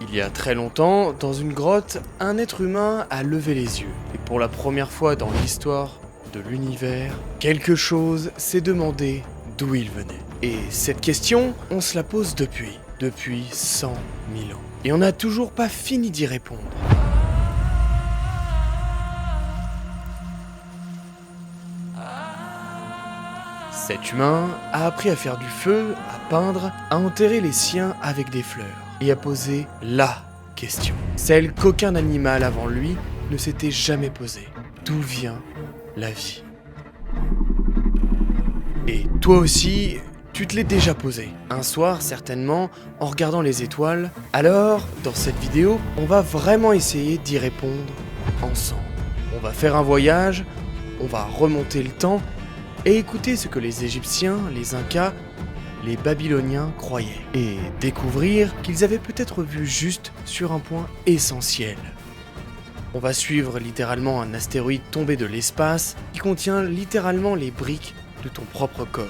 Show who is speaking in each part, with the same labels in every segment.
Speaker 1: Il y a très longtemps, dans une grotte, un être humain a levé les yeux. Et pour la première fois dans l'histoire de l'univers, quelque chose s'est demandé d'où il venait. Et cette question, on se la pose depuis 100 000 ans. Et on n'a toujours pas fini d'y répondre. Cet humain a appris à faire du feu, à peindre, à enterrer les siens avec des fleurs et à poser LA question. Celle qu'aucun animal avant lui ne s'était jamais posée. D'où vient la vie? Et toi aussi, tu te l'es déjà posé. Un soir, certainement, en regardant les étoiles. Alors, dans cette vidéo, on va vraiment essayer d'y répondre ensemble. On va faire un voyage, on va remonter le temps et écouter ce que les Égyptiens, les Incas, les Babyloniens croyaient. Et découvrir qu'ils avaient peut-être vu juste sur un point essentiel. On va suivre littéralement un astéroïde tombé de l'espace qui contient littéralement les briques de ton propre corps.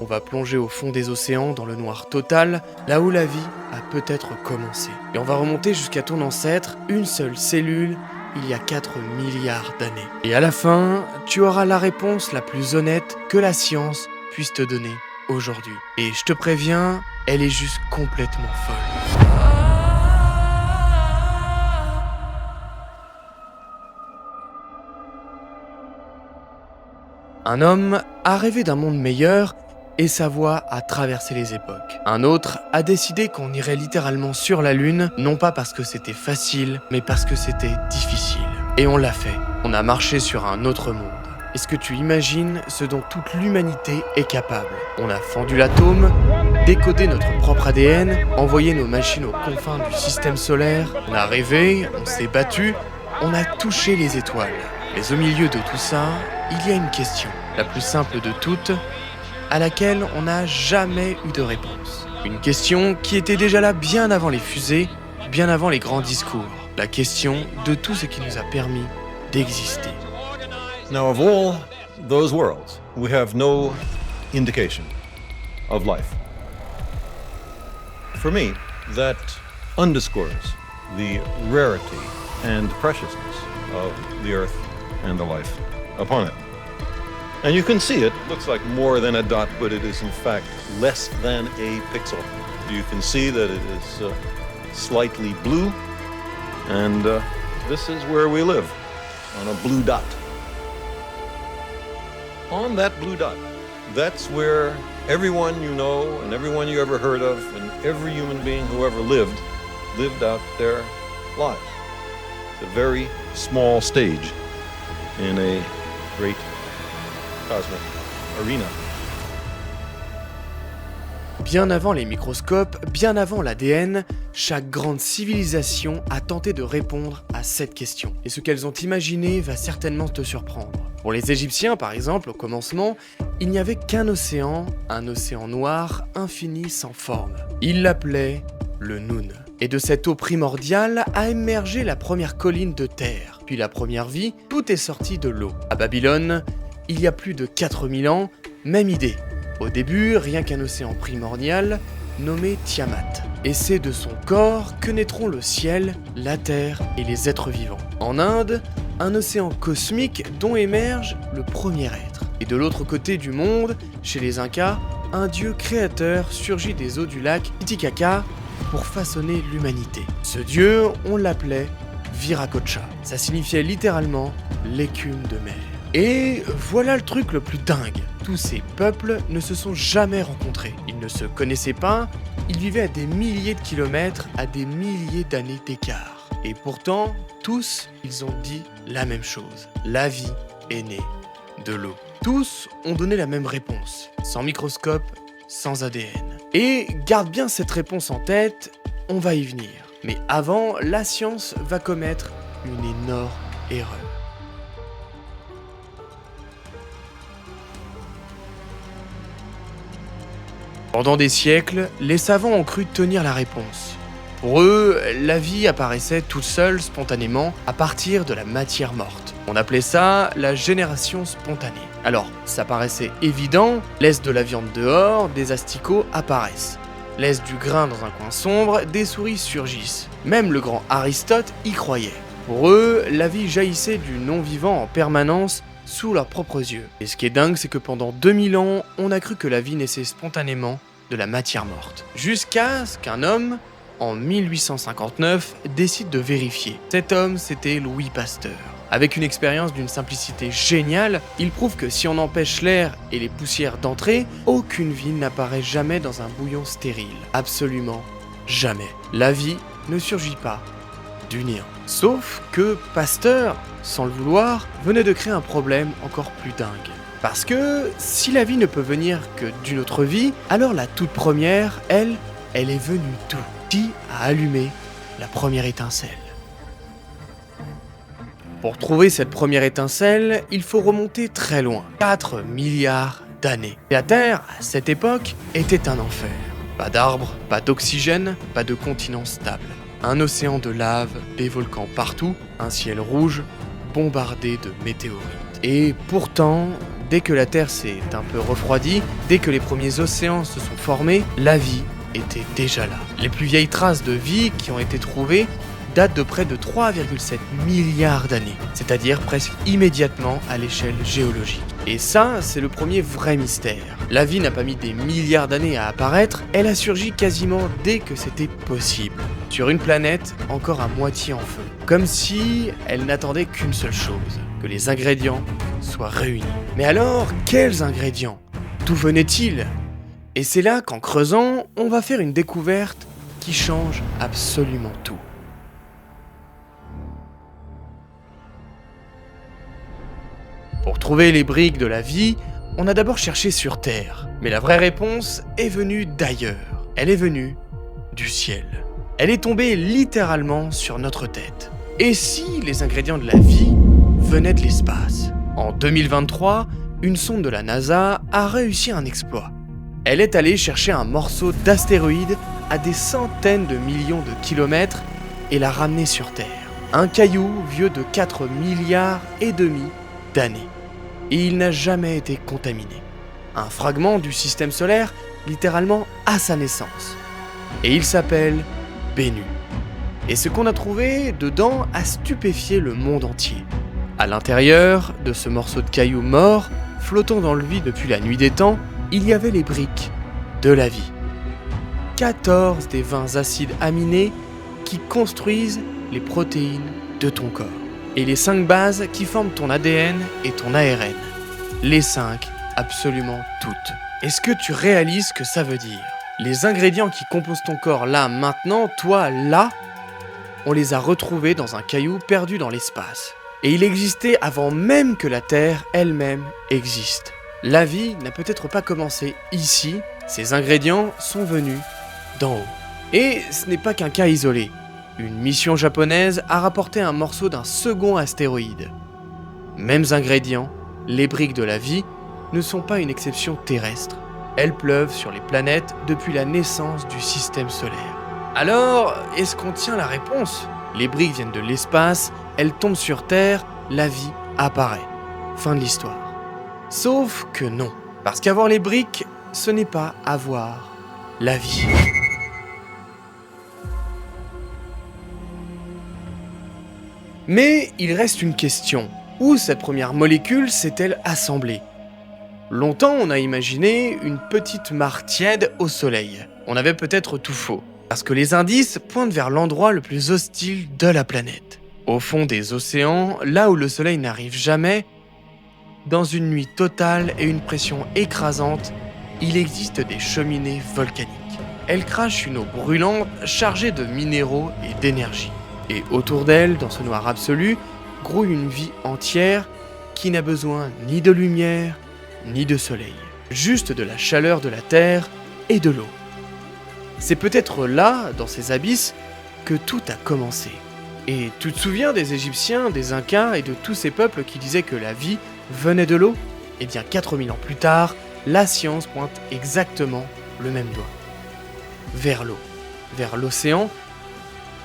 Speaker 1: On va plonger au fond des océans dans le noir total, là où la vie a peut-être commencé. Et on va remonter jusqu'à ton ancêtre, une seule cellule, il y a 4 milliards d'années. Et à la fin, tu auras la réponse la plus honnête que la science puisse te donner aujourd'hui. Et je te préviens, elle est juste complètement folle. Un homme a rêvé d'un monde meilleur et sa voie a traversé les époques. Un autre a décidé qu'on irait littéralement sur la Lune, non pas parce que c'était facile, mais parce que c'était difficile. Et on l'a fait. On a marché sur un autre monde. Est-ce que tu imagines ce dont toute l'humanité est capable? On a fendu l'atome, décodé notre propre ADN, envoyé nos machines aux confins du système solaire, on a rêvé, on s'est battu, on a touché les étoiles. Mais au milieu de tout ça, il y a une question, la plus simple de toutes, à laquelle on n'a jamais eu de réponse. Une question qui était déjà là bien avant les fusées, bien avant les grands discours. La question de tout ce qui nous a permis d'exister.
Speaker 2: Now, of all those worlds, we have no indication of life. For me, that underscores the rarity and preciousness of the Earth and the life upon it. And you can see it looks like more than a dot, but it is in fact less than a pixel. You can see that it is slightly blue, and this is where we live, on a blue dot. On that blue dot, that's where everyone you know and everyone you ever heard of and every human being who ever lived out their lives. It's a very small stage in a great cosmic arena.
Speaker 1: Bien avant les microscopes, bien avant l'ADN, chaque grande civilisation a tenté de répondre à cette question. Et ce qu'elles ont imaginé va certainement te surprendre. Pour les Égyptiens, par exemple, au commencement, il n'y avait qu'un océan, un océan noir, infini, sans forme. Ils l'appelaient le Noun. Et de cette eau primordiale a émergé la première colline de terre. Puis la première vie, tout est sorti de l'eau. À Babylone, il y a plus de 4000 ans, même idée. Au début, rien qu'un océan primordial nommé Tiamat. Et c'est de son corps que naîtront le ciel, la terre et les êtres vivants. En Inde, un océan cosmique dont émerge le premier être. Et de l'autre côté du monde, chez les Incas, un dieu créateur surgit des eaux du lac Titicaca pour façonner l'humanité. Ce dieu, on l'appelait Viracocha. Ça signifiait littéralement l'écume de mer. Et voilà le truc le plus dingue. Tous ces peuples ne se sont jamais rencontrés. Ils ne se connaissaient pas, ils vivaient à des milliers de kilomètres, à des milliers d'années d'écart. Et pourtant, tous, ils ont dit la même chose. La vie est née de l'eau. Tous ont donné la même réponse. Sans microscope, sans ADN. Et garde bien cette réponse en tête, on va y venir. Mais avant, la science va commettre une énorme erreur. Pendant des siècles, les savants ont cru tenir la réponse. Pour eux, la vie apparaissait toute seule, spontanément, à partir de la matière morte. On appelait ça la génération spontanée. Alors, ça paraissait évident, laisse de la viande dehors, des asticots apparaissent. Laisse du grain dans un coin sombre, des souris surgissent. Même le grand Aristote y croyait. Pour eux, la vie jaillissait du non-vivant en permanence sous leurs propres yeux. Et ce qui est dingue, c'est que pendant 2000 ans, on a cru que la vie naissait spontanément de la matière morte. Jusqu'à ce qu'un homme, en 1859, décide de vérifier. Cet homme, c'était Louis Pasteur. Avec une expérience d'une simplicité géniale, il prouve que si on empêche l'air et les poussières d'entrer, aucune vie n'apparaît jamais dans un bouillon stérile. Absolument jamais. La vie ne surgit pas du néant. Sauf que Pasteur, sans le vouloir, venait de créer un problème encore plus dingue. Parce que si la vie ne peut venir que d'une autre vie, alors la toute première, elle est venue d'où? Qui a allumé la première étincelle? Pour trouver cette première étincelle, il faut remonter très loin, 4 milliards d'années. La Terre, à cette époque, était un enfer. Pas d'arbres, pas d'oxygène, pas de continent stable. Un océan de lave, des volcans partout, un ciel rouge, bombardé de météorites. Et pourtant, dès que la Terre s'est un peu refroidie, dès que les premiers océans se sont formés, la vie était déjà là. Les plus vieilles traces de vie qui ont été trouvées datent de près de 3,7 milliards d'années, c'est-à-dire presque immédiatement à l'échelle géologique. Et ça, c'est le premier vrai mystère. La vie n'a pas mis des milliards d'années à apparaître, elle a surgi quasiment dès que c'était possible, sur une planète encore à moitié en feu. Comme si elle n'attendait qu'une seule chose, que les ingrédients soient réunis. Mais alors, quels ingrédients? D'où venaient-ils? Et c'est là qu'en creusant, on va faire une découverte qui change absolument tout. Pour trouver les briques de la vie, on a d'abord cherché sur Terre. Mais la vraie réponse est venue d'ailleurs. Elle est venue du ciel. Elle est tombée littéralement sur notre tête. Et si les ingrédients de la vie venaient de l'espace? En 2023, une sonde de la NASA a réussi un exploit. Elle est allée chercher un morceau d'astéroïde à des centaines de millions de kilomètres et l'a ramené sur Terre. Un caillou vieux de 4 milliards et demi d'années. Et il n'a jamais été contaminé. Un fragment du système solaire, littéralement à sa naissance. Et il s'appelle Bennu. Et ce qu'on a trouvé dedans a stupéfié le monde entier. À l'intérieur de ce morceau de caillou mort, flottant dans le vide depuis la nuit des temps, il y avait les briques de la vie. 14 des 20 acides aminés qui construisent les protéines de ton corps. Et les 5 bases qui forment ton ADN et ton ARN. Les 5, absolument toutes. Est-ce que tu réalises ce que ça veut dire? Les ingrédients qui composent ton corps là, maintenant, toi, là, on les a retrouvés dans un caillou perdu dans l'espace. Et il existait avant même que la Terre elle-même existe. La vie n'a peut-être pas commencé ici, ces ingrédients sont venus d'en haut. Et ce n'est pas qu'un cas isolé. Une mission japonaise a rapporté un morceau d'un second astéroïde. Mêmes ingrédients, les briques de la vie ne sont pas une exception terrestre. Elles pleuvent sur les planètes depuis la naissance du système solaire. Alors, est-ce qu'on tient la réponse? Les briques viennent de l'espace, elles tombent sur Terre, la vie apparaît. Fin de l'histoire. Sauf que non. Parce qu'avoir les briques, ce n'est pas avoir la vie. Mais il reste une question. Où cette première molécule s'est-elle assemblée? Longtemps, on a imaginé une petite mare tiède au soleil. On avait peut-être tout faux. Parce que les indices pointent vers l'endroit le plus hostile de la planète. Au fond des océans, là où le soleil n'arrive jamais, dans une nuit totale et une pression écrasante, il existe des cheminées volcaniques. Elles crachent une eau brûlante chargée de minéraux et d'énergie. Et autour d'elle, dans ce noir absolu, grouille une vie entière qui n'a besoin ni de lumière, ni de soleil. Juste de la chaleur de la terre et de l'eau. C'est peut-être là, dans ces abysses, que tout a commencé. Et tu te souviens des Égyptiens, des Incas et de tous ces peuples qui disaient que la vie venait de l'eau? Eh bien 4000 ans plus tard, la science pointe exactement le même doigt. Vers l'eau, vers l'océan.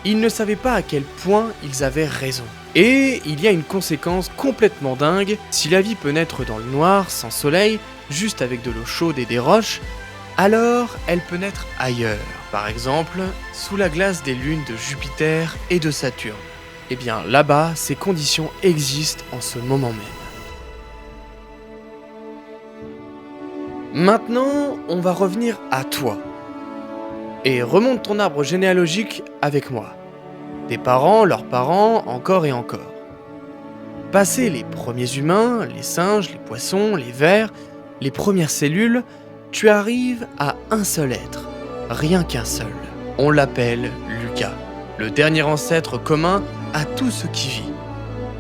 Speaker 1: Ils ne savaient pas à quel point ils avaient raison. Et il y a une conséquence complètement dingue, si la vie peut naître dans le noir, sans soleil, juste avec de l'eau chaude et des roches, alors elle peut naître ailleurs, par exemple sous la glace des lunes de Jupiter et de Saturne. Et bien là-bas, ces conditions existent en ce moment même. Maintenant, on va revenir à toi. Et remonte ton arbre généalogique avec moi. Tes parents, leurs parents, encore et encore. Passé les premiers humains, les singes, les poissons, les vers, les premières cellules, tu arrives à un seul être, rien qu'un seul. On l'appelle Lucas, le dernier ancêtre commun à tout ce qui vit.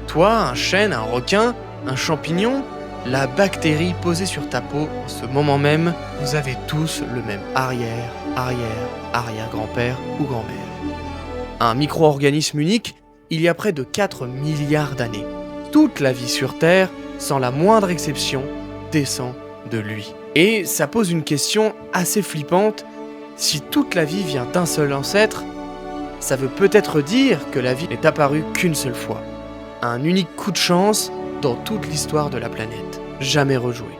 Speaker 1: Toi, un chêne, un requin, un champignon, la bactérie posée sur ta peau en ce moment même, vous avez tous le même arrière-grand-père ou grand-mère. Un micro-organisme unique, il y a près de 4 milliards d'années. Toute la vie sur Terre, sans la moindre exception, descend de lui. Et ça pose une question assez flippante. Si toute la vie vient d'un seul ancêtre, ça veut peut-être dire que la vie n'est apparue qu'une seule fois. Un unique coup de chance dans toute l'histoire de la planète, jamais rejoué.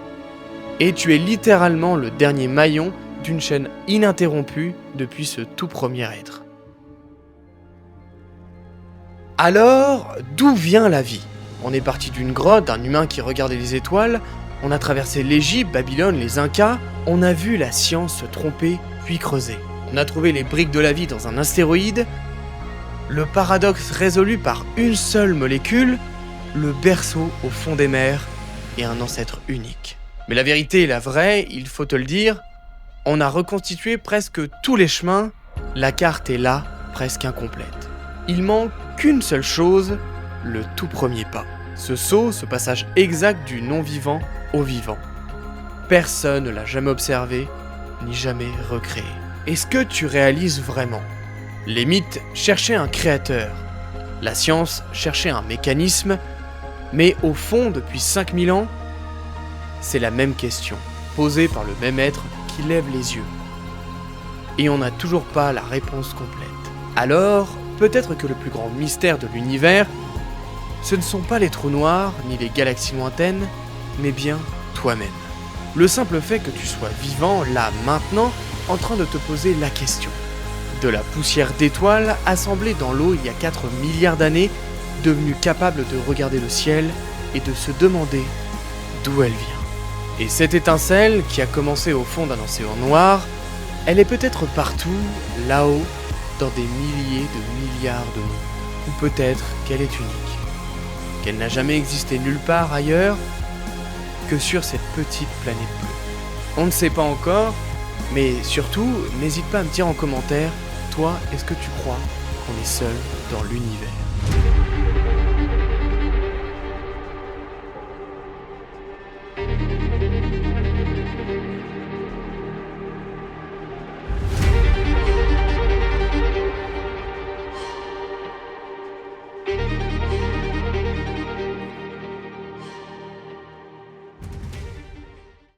Speaker 1: Et tu es littéralement le dernier maillon d'une chaîne ininterrompue depuis ce tout premier être. Alors, d'où vient la vie ? On est parti d'une grotte, d'un humain qui regardait les étoiles, on a traversé l'Égypte, Babylone, les Incas, on a vu la science se tromper puis creuser. On a trouvé les briques de la vie dans un astéroïde, le paradoxe résolu par une seule molécule, le berceau au fond des mers et un ancêtre unique. Mais la vérité est la vraie, il faut te le dire, on a reconstitué presque tous les chemins, la carte est là, presque incomplète. Il manque qu'une seule chose, le tout premier pas. Ce saut, ce passage exact du non-vivant au vivant. Personne ne l'a jamais observé, ni jamais recréé. Est-ce que tu réalises vraiment ? Les mythes cherchaient un créateur, la science cherchait un mécanisme, mais au fond, depuis 5000 ans, c'est la même question, posée par le même être qui lève les yeux. Et on n'a toujours pas la réponse complète. Alors, peut-être que le plus grand mystère de l'univers, ce ne sont pas les trous noirs, ni les galaxies lointaines, mais bien toi-même. Le simple fait que tu sois vivant, là, maintenant, en train de te poser la question. De la poussière d'étoiles assemblée dans l'eau il y a 4 milliards d'années, devenue capable de regarder le ciel et de se demander d'où elle vient. Et cette étincelle, qui a commencé au fond d'un océan noir, elle est peut-être partout, là-haut, dans des milliers de milliards de mondes. Ou peut-être qu'elle est unique. Qu'elle n'a jamais existé nulle part ailleurs que sur cette petite planète bleue. On ne sait pas encore, mais surtout, n'hésite pas à me dire en commentaire, toi, est-ce que tu crois qu'on est seul dans l'univers ?